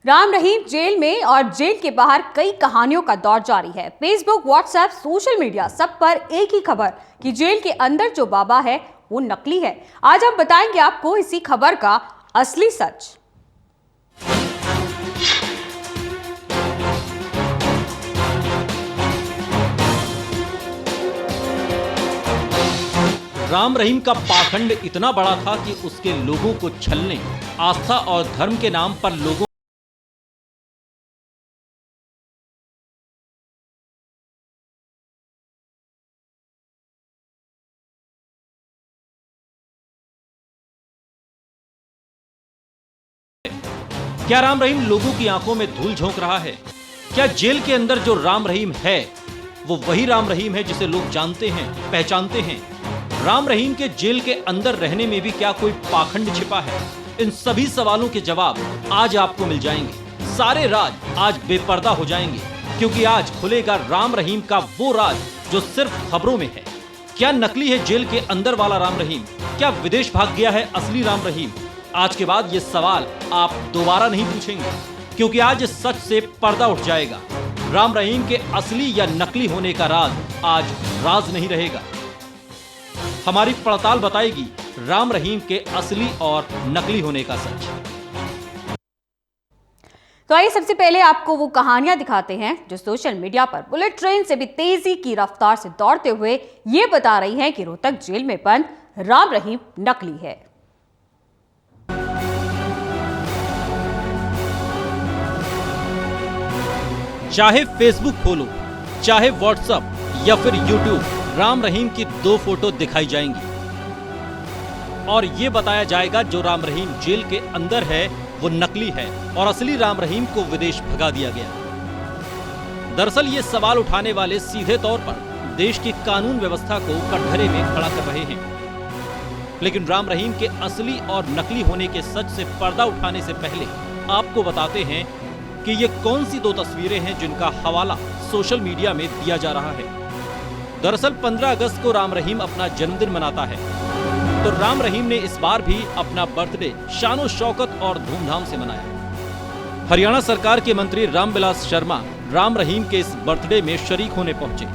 Ram Rahim jail में और jail के बाहर कई कहानियों का दौर जारी है। फेसबुक, व्हाट्सएप, सोशल मीडिया सब पर एक ही खबर कि जेल के अंदर जो बाबा है वो नकली है। आज हम बताएंगे आपको इसी खबर का असली सच। राम रहीम का पाखंड इतना बड़ा था कि उसके लोगों को छलने, आस्था और धर्म के नाम पर लोगों क्या राम रहीम लोगों की आंखों में धूल झोंक रहा है? क्या जेल के अंदर जो राम रहीम है वो वही राम रहीम है जिसे लोग जानते हैं, पहचानते हैं? राम रहीम के जेल के अंदर रहने में भी क्या कोई पाखंड छिपा है? इन सभी सवालों के जवाब आज आपको मिल जाएंगे। सारे राज आज बेपर्दा हो जाएंगे, क्योंकि आज खुलेगा राम रहीम का वो राज जो सिर्फ खबरों में है। क्या नकली है जेल के अंदर वाला राम रहीम? क्या विदेश भाग गया है असली राम रहीम? आज के बाद ये सवाल आप दोबारा नहीं पूछेंगे, क्योंकि आज इस सच से पर्दा उठ जाएगा। राम रहीम के असली या नकली होने का राज आज राज नहीं रहेगा। हमारी पड़ताल बताएगी राम रहीम के असली और नकली होने का सच। तो आइए सबसे पहले आपको वो कहानियां दिखाते हैं जो सोशल मीडिया पर बुलेट ट्रेन से भी तेजी की रफ्तार से दौड़ते हुए ये बता रही हैं कि रोहतक जेल में बंद राम रहीम नकली है। चाहे फेसबुक खोलो, चाहे व्हाट्सएप या फिर यूट्यूब, राम रहीम की दो फोटो दिखाई जाएंगी और ये बताया जाएगा जो राम रहीम जेल के अंदर है वो नकली है और असली राम रहीम को विदेश भगा दिया गया। दरअसल ये सवाल उठाने वाले सीधे तौर पर देश की कानून व्यवस्था को कटघरे में खड़ा कर रहे हैं। लेकिन राम रहीम के असली और नकली होने के सच से पर्दा उठाने से पहले आपको बताते हैं कि ये कौन सी दो तस्वीरें हैं जिनका हवाला सोशल मीडिया में दिया जा रहा है। दरअसल 15 अगस्त को राम रहीम अपना जन्मदिन मनाता है, तो राम रहीम ने इस बार भी अपना बर्थडे शानो शौकत और धूमधाम से मनाया। हरियाणा सरकार के मंत्री रामविलास शर्मा राम रहीम के इस बर्थडे में शरीक होने पहुंचे।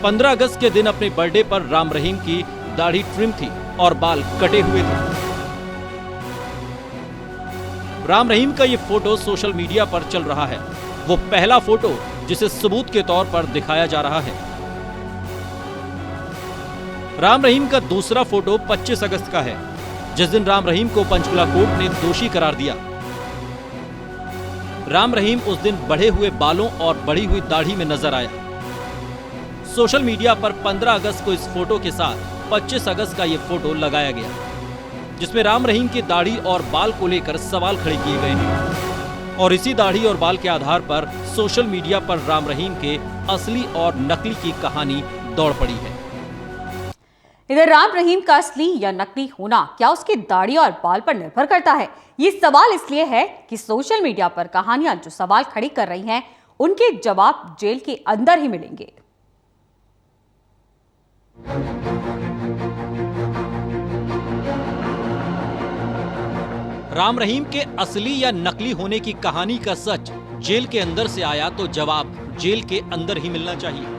15 अगस्त के दिन अपने बर्थडे पर राम रहीम की दाढ़ी ट्रिम थी और बाल कटे हुए थे। राम रहीम का ये फोटो सोशल मीडिया पर चल रहा है, वो पहला फोटो जिसे सबूत के तौर पर दिखाया जा रहा है। राम रहीम का दूसरा फोटो 25 अगस्त का है, जिस दिन राम रहीम को पंचकुला कोर्ट ने दोषी करार दिया। राम रहीम उस दिन बढ़े हुए बालों और बढ़ी हुई दाढ़ी में नजर आया। सोशल मीडिया पर 15 अगस्त को इस फोटो के साथ 25 अगस्त का ये फोटो लगाया गया, जिसमें राम रहीम की दाढ़ी और बाल को लेकर सवाल खड़े किए गए हैं और इसी दाढ़ी और बाल के आधार पर सोशल मीडिया पर राम रहीम के असली और नकली की कहानी दौड़ पड़ी है। इधर राम रहीम का असली या नकली होना क्या उसकी दाढ़ी और बाल पर निर्भर करता है? ये सवाल इसलिए है कि सोशल मीडिया पर कहानियां जो सवाल खड़ी कर रही हैं, उनके जवाब जेल के अंदर ही मिलेंगे। राम रहीम के असली या नकली होने की कहानी का सच जेल के अंदर से आया तो जवाब जेल के अंदर ही मिलना चाहिए।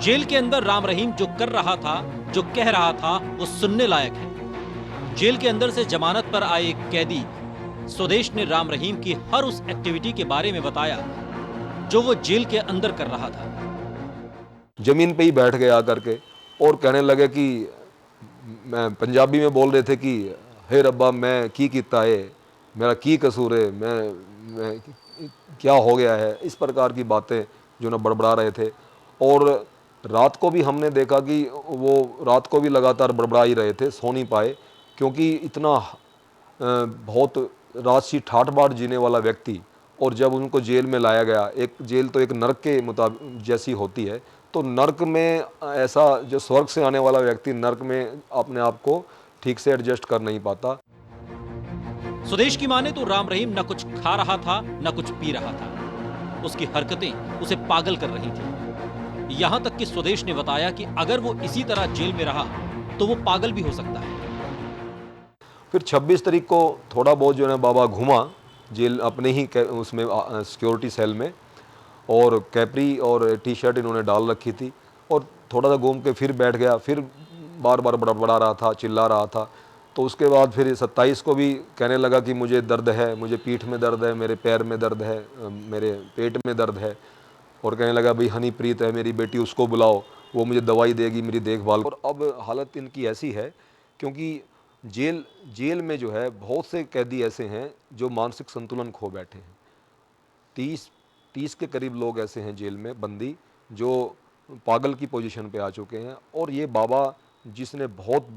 जेल के अंदर राम रहीम जो कर रहा था, जो कह रहा था, वो सुनने लायक है। जेल के अंदर से जमानत पर आए एक कैदी स्वदेश ने राम रहीम की हर उस एक्टिविटी के बारे में बताया जो वो जेल के अंदर कर रहा था। जमीन पे ही बैठ गए आकर के और कहने लगे कि मैं पंजाबी में बोल रहे थे कि हे रब्बा मैं की कीता है, मेरा की कसूर है, मैं क्या हो गया है, इस प्रकार की बातें जो ना बड़बड़ा रहे थे। और रात को भी हमने देखा कि वो रात को भी लगातार बड़बड़ा ही रहे थे, सो नहीं पाए, क्योंकि इतना बहुत राजसी ठाठ बाट जीने वाला व्यक्ति, और जब उनको जेल में लाया गया, एक जेल तो एक नरक के मुताबिक जैसी होती है, तो नरक में ऐसा जो स्वर्ग से आने वाला व्यक्ति नरक में अपने आप को ठीक से एडजस्ट कर नहीं पाता। स्वदेश की माने तो राम रहीम न कुछ खा रहा था न कुछ पी रहा था। उसकी हरकतें उसे पागल कर रही थी। यहां तक कि स्वदेश ने बताया कि अगर वो इसी तरह जेल में रहा तो वो पागल भी हो सकता है। फिर 26 तारीख को थोड़ा बहुत जो है बाबा घूमा, जेल अपने ही उसमें सिक्योरिटी सेल में, और कैपरी और टी शर्ट इन्होंने डाल रखी थी, और थोड़ा सा घूम के फिर बैठ गया, फिर बार बार बड़बड़ा रहा था, चिल्ला रहा था। तो उसके बाद फिर 27 को भी कहने लगा कि मुझे दर्द है, मुझे पीठ में दर्द है, मेरे पैर में दर्द है, मेरे पेट में दर्द है, और कहने लगा भाई हनीप्रीत है मेरी बेटी, उसको बुलाओ, वो मुझे दवाई देगी, मेरी देखभाल। और अब हालत इनकी ऐसी है क्योंकि जेल में जो है बहुत से कैदी ऐसे हैं जो मानसिक संतुलन खो बैठे हैं। 30 के करीब लोग ऐसे हैं जेल में बंदी जो पागल की पोजीशन पे आ चुके हैं। और ये बाबा जिसने बहुत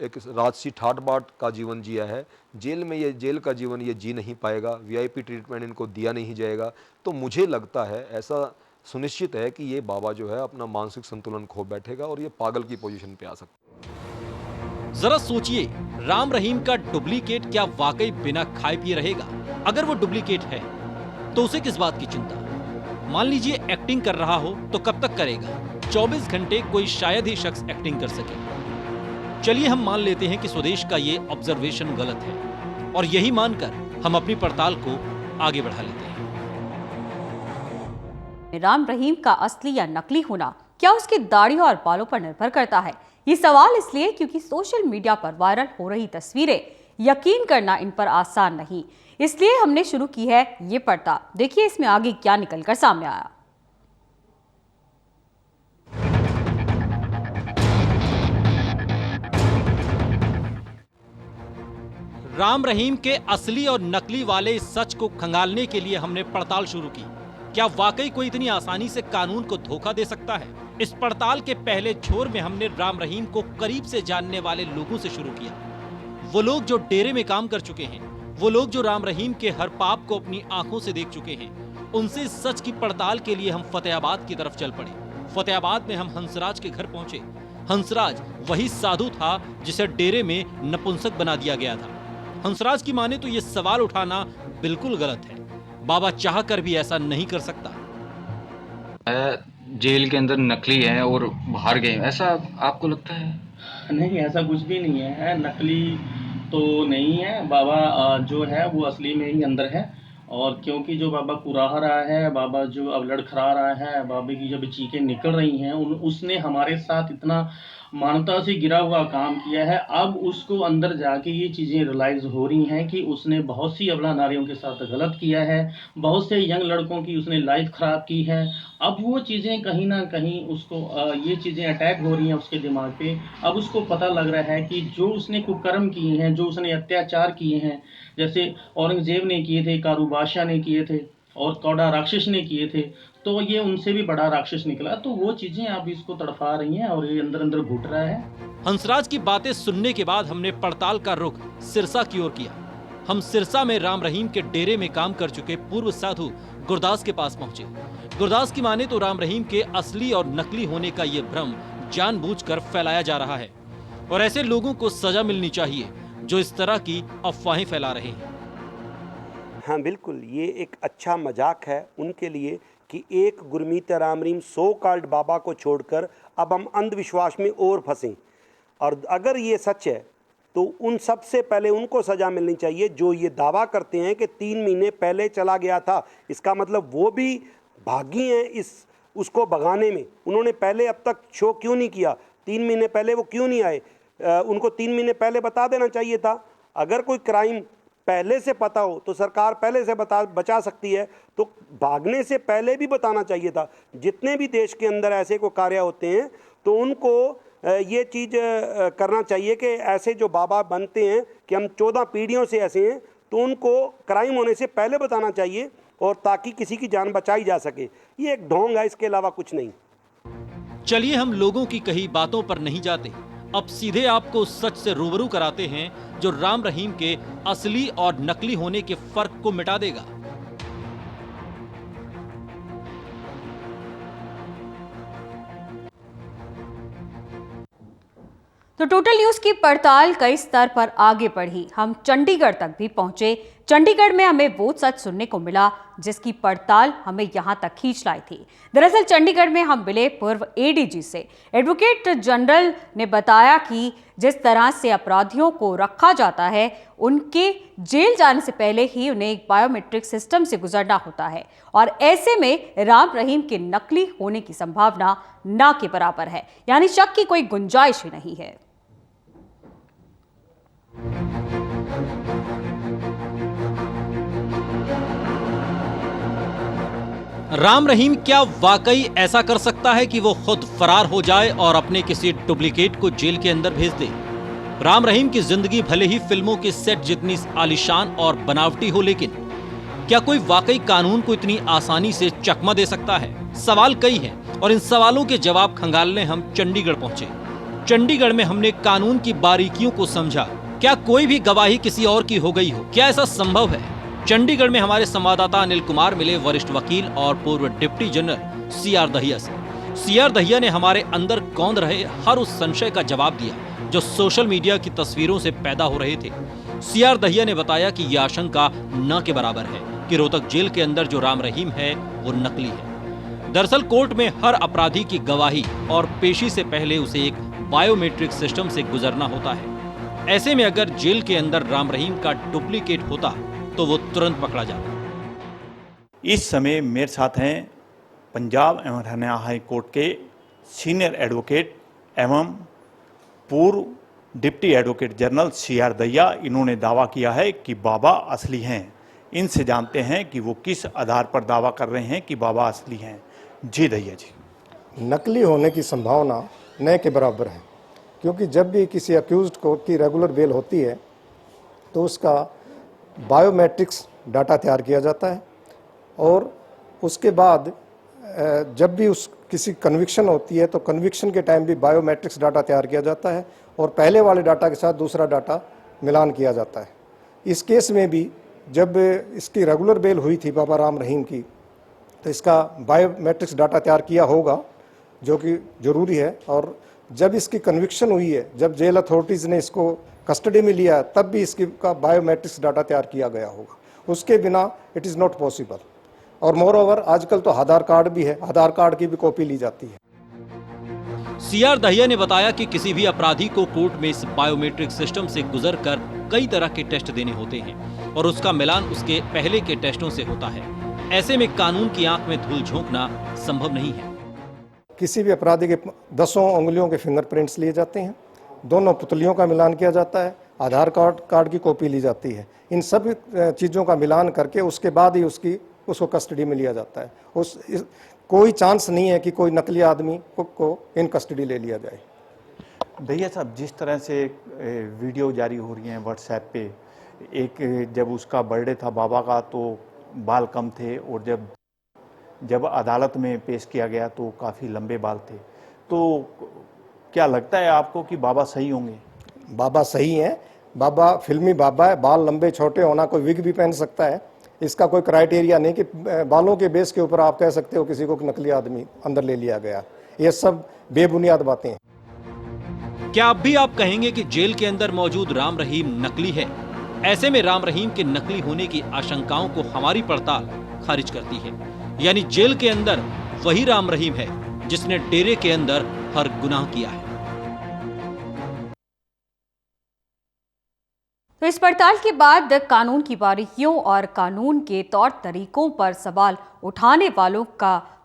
एक राजसी ठाट बाट का जीवन जिया है, जेल में ये जेल का जीवन ये जी नहीं पाएगा, वीआईपी ट्रीटमेंट इनको दिया नहीं जाएगा। तो मुझे लगता है ऐसा सुनिश्चित है कि ये बाबा जो है अपना मानसिक संतुलन खो बैठेगा और ये पागल की पोजीशन पे आ सकता है। जरा सोचिए, राम रहीम का डुप्लीकेट क्या वाकई बिना खाए पिए रहेगा? अगर वो डुप्लीकेट है तो उसे किस बात की चिंता? मान लीजिए एक्टिंग कर रहा हो तो कब तक करेगा? 24 घंटे कोई शायद ही शख्स एक्टिंग कर सके। चलिए हम मान लेते हैं कि स्वदेश का ये ऑब्जर्वेशन गलत है, और यही मानकर हम अपनी पड़ताल को आगे बढ़ा लेते हैं। राम रहीम का असली या नकली होना क्या उसकी दाढ़ी और बालों पर निर्भर करता है? ये सवाल इसलिए क्योंकि सोशल मीडिया पर वायरल हो रही तस्वीरें यकीन करना इन पर आसान नहीं, इसलिए हमने शुरू की है ये पड़ताल। देखिए इसमें आगे क्या निकलकर सामने आया। राम रहीम के असली और नकली वाले इस सच को खंगालने के लिए हमने पड़ताल शुरू की। क्या वाकई कोई इतनी आसानी से कानून को धोखा दे सकता है? इस पड़ताल के पहले छोर में हमने राम रहीम को करीब से जानने वाले लोगों से शुरू किया। वो लोग जो डेरे में काम कर चुके हैं, वो लोग जो राम रहीम के हर पाप को अपनी आंखों से देख चुके हैं। उनसे इस सच की पड़ताल के लिए हम फतेहाबाद की तरफ चल पड़े। फतेहाबाद में हम हंसराज के घर पहुंचे। हंसराज वही साधु था जिसे डेरे में नपुंसक बना दिया गया था। हंसराज की माने तो ये सवाल उठाना बिल्कुल गलत है। बाबा चाह कर भी ऐसा नहीं कर सकता। जेल के अंदर नकली है और बाहर गए, ऐसा आपको लगता है? नहीं, ऐसा कुछ भी नहीं है, नकली तो नहीं है। बाबा जो है वो असली में ही अंदर है। और क्योंकि जो बाबा कुराह रहा है, बाबा जो अब लड़खड़ा रहा है, बाबा की जब चीखें निकल रही हैं, उसने हमारे साथ इतना मानवता से गिरा हुआ काम किया है। अब उसको अंदर जाके ये चीज़ें रियलाइज़ हो रही हैं कि उसने बहुत सी अबला नारियों के साथ गलत किया है, बहुत से यंग लड़कों की उसने लाइफ ख़राब की है। अब वो चीज़ें कहीं ना कहीं उसको ये चीज़ें अटैक हो रही हैं उसके दिमाग पे। अब उसको पता लग रहा है कि जो उसने कुकर्म किए हैं, जो उसने अत्याचार किए हैं, जैसे औरंगजेब ने किए थे, कारू बादशाह ने किए थे और कौड़ा राक्षस ने किए थे, तो ये उनसे भी बड़ा राक्षस निकला। तो वो चीजें अब इसको तड़फा रही हैं और ये अंदर अंदर घुट रहा है। हंसराज की बातें सुनने के बाद हमने पड़ताल का रुख सिरसा की ओर किया। हम सिरसा में राम रहीम के डेरे में काम कर चुके पूर्व साधु गुरदास के पास पहुंचे। गुरदास की माने तो राम रहीम के असली और नकली होने का ये भ्रम जानबूझकर फैलाया जा रहा है, और ऐसे लोगों को सजा मिलनी चाहिए जो इस तरह की अफवाहें फैला रहे हैं। हाँ बिल्कुल, ये एक अच्छा मजाक है उनके लिए कि एक गुरमीत राम रहीम सो कॉल्ड बाबा को छोड़कर अब हम अंधविश्वास में और फंसें। और अगर ये सच है तो उन सबसे पहले उनको सज़ा मिलनी चाहिए जो ये दावा करते हैं कि 3 महीने पहले चला गया था। इसका मतलब वो भी भागी हैं उसको भगाने में। उन्होंने पहले अब तक शो क्यों नहीं किया? 3 महीने पहले वो क्यों नहीं आए? उनको 3 महीने पहले बता देना चाहिए था। अगर कोई क्राइम पहले से पता हो तो सरकार पहले से बचा सकती है, तो भागने से पहले भी बताना चाहिए था। जितने भी देश के अंदर ऐसे को कार्य होते हैं तो उनको ये चीज़ करना चाहिए कि ऐसे जो बाबा बनते हैं कि हम 14 पीढ़ियों से ऐसे हैं, तो उनको क्राइम होने से पहले बताना चाहिए, और ताकि किसी की जान बचाई जा सके। ये एक ढोंग है, इसके अलावा कुछ नहीं। चलिए हम लोगों की कही बातों पर नहीं जाते, अब सीधे आपको उस सच से रूबरू कराते हैं जो राम रहीम के असली और नकली होने के फर्क को मिटा देगा। तो टोटल न्यूज की पड़ताल कई स्तर पर आगे बढ़ी। हम चंडीगढ़ तक भी पहुंचे, चंडीगढ़ में हमें वो सच सुनने को मिला जिसकी पड़ताल हमें यहाँ तक खींच लाई थी। दरअसल चंडीगढ़ में हम मिले पूर्व एडीजी से। एडवोकेट जनरल ने बताया कि जिस तरह से अपराधियों को रखा जाता है, उनके जेल जाने से पहले ही उन्हें एक बायोमेट्रिक सिस्टम से गुजरना होता है और ऐसे में राम रहीम के नकली होने की संभावना ना के बराबर है, यानी शक की कोई गुंजाइश ही नहीं है। राम रहीम क्या वाकई ऐसा कर सकता है कि वो खुद फरार हो जाए और अपने किसी डुप्लीकेट को जेल के अंदर भेज दे? राम रहीम की जिंदगी भले ही फिल्मों के सेट जितनी आलीशान और बनावटी हो, लेकिन क्या कोई वाकई कानून को इतनी आसानी से चकमा दे सकता है? सवाल कई हैं और इन सवालों के जवाब खंगालने हम चंडीगढ़ पहुंचे। चंडीगढ़ में हमने कानून की बारीकियों को समझा। क्या कोई भी गवाही किसी और की हो गई हो? क्या ऐसा संभव है? चंडीगढ़ में हमारे संवाददाता अनिल कुमार मिले वरिष्ठ वकील और पूर्व डिप्टी जनरल सीआर दहिया से। सीआर दहिया ने हमारे अंदर कौंध रहे हर उस संशय का जवाब दिया जो सोशल मीडिया की तस्वीरों से पैदा हो रहे थे। सीआर दहिया ने बताया कि यह आशंका न के बराबर है कि रोहतक जेल के अंदर जो राम रहीम है वो नकली है। दरअसल कोर्ट में हर अपराधी की गवाही और पेशी से पहले उसे एक बायोमेट्रिक सिस्टम से गुजरना होता है। ऐसे में अगर जेल के अंदर राम रहीम का डुप्लीकेट होता तो वो तुरंत पकड़ा जाता। इस समय मेरे साथ हैं पंजाब एवं हरियाणा हाई कोर्ट के सीनियर एडवोकेट एवं पूर्व deputy advocate general CR Dahiya. इन्होंने दावा किया है कि बाबा असली हैं। इनसे जानते हैं कि वो किस आधार पर दावा कर रहे हैं कि बाबा असली हैं। जी दहिया जी। नकली होने की संभावना न के बराबर है, क्योंकि जब भी किसी अक्यूज्ड को की रेगुलर बेल होती है तो उसका बायोमेट्रिक्स डाटा तैयार किया जाता है और उसके बाद जब भी उस किसी कन्विक्शन होती है तो कन्विक्शन के टाइम भी बायोमेट्रिक्स डाटा तैयार किया जाता है और पहले वाले डाटा के साथ दूसरा डाटा मिलान किया जाता है। इस केस में भी जब इसकी रेगुलर बेल हुई थी बाबा राम रहीम की, तो इसका बायोमेट्रिक्स डाटा तैयार किया होगा जो कि ज़रूरी है। और जब इसकी कन्विक्शन हुई है, जब जेल अथॉरिटीज़ ने इसको कस्टडी में लिया, तब भी इसकी का बायोमेट्रिक्स डाटा तैयार किया गया होगा। उसके बिना इट इज़ नॉट पॉसिबल। और मोर ओवर आजकल तो आधार कार्ड भी है, आधार कार्ड की भी कॉपी ली जाती है। सीआर दहिया ने बताया कि किसी भी अपराधी को कोर्ट में इस बायोमेट्रिक सिस्टम से गुजरकर कई तरह के टेस्ट देने होते हैं और उसका मिलान उसके पहले के टेस्टों से होता है। ऐसे में कानून की आंख में धूल झोंकना संभव नहीं है। किसी भी अपराधी के 10 उंगलियों के फिंगरप्रिंट्स लिए जाते हैं, दोनों पुतलियों का मिलान किया जाता है, आधार कार्ड की कॉपी ली जाती है। इन सब चीज़ों का मिलान करके उसके बाद ही उसको कस्टडी में लिया जाता है। कोई चांस नहीं है कि कोई नकली आदमी को इन कस्टडी ले लिया जाए। दहिया साहब, जिस तरह से वीडियो जारी हो रही हैं व्हाट्सएप पे, एक जब उसका बर्थडे था बाबा का तो बाल कम थे और जब अदालत में पेश किया गया तो काफ़ी लंबे बाल थे। तो क्या लगता है आपको कि बाबा सही होंगे? बाबा सही हैं। बाबा फिल्मी बाबा है। बाल लंबे छोटे होना, कोई विग भी पहन सकता है। इसका कोई क्राइटेरिया नहीं कि बालों के बेस के ऊपर आप कह सकते हो किसी को नकली आदमी अंदर ले लिया गया। ये सब बेबुनियाद बातें हैं। क्या अब भी आप कहेंगे कि जेल के अंदर मौजूद राम रहीम नकली है? ऐसे में राम रहीम के नकली होने की आशंकाओं को हमारी पड़ताल खारिज करती है। यानी जेल के अंदर वही राम रहीम है जिसने डेरे के अंदर हर गुनाह किया है। तो इस पड़ताल के बाद कानून की बारीकियों और कानून के तौर तरीकों पर सवाल उठाने वालों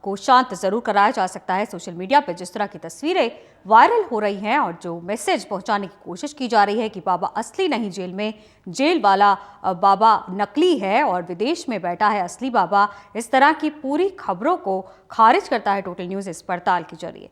को शांत जरूर कराया जा सकता है। सोशल मीडिया पर जिस तरह की तस्वीरें वायरल हो रही हैं और जो मैसेज पहुंचाने की कोशिश की जा रही है कि बाबा असली नहीं जेल में, जेल वाला बाबा नकली है और विदेश में बैठा है असली बाबा, इस तरह की पूरी खबरों को खारिज करता है टोटल न्यूज़ इस पड़ताल के जरिए।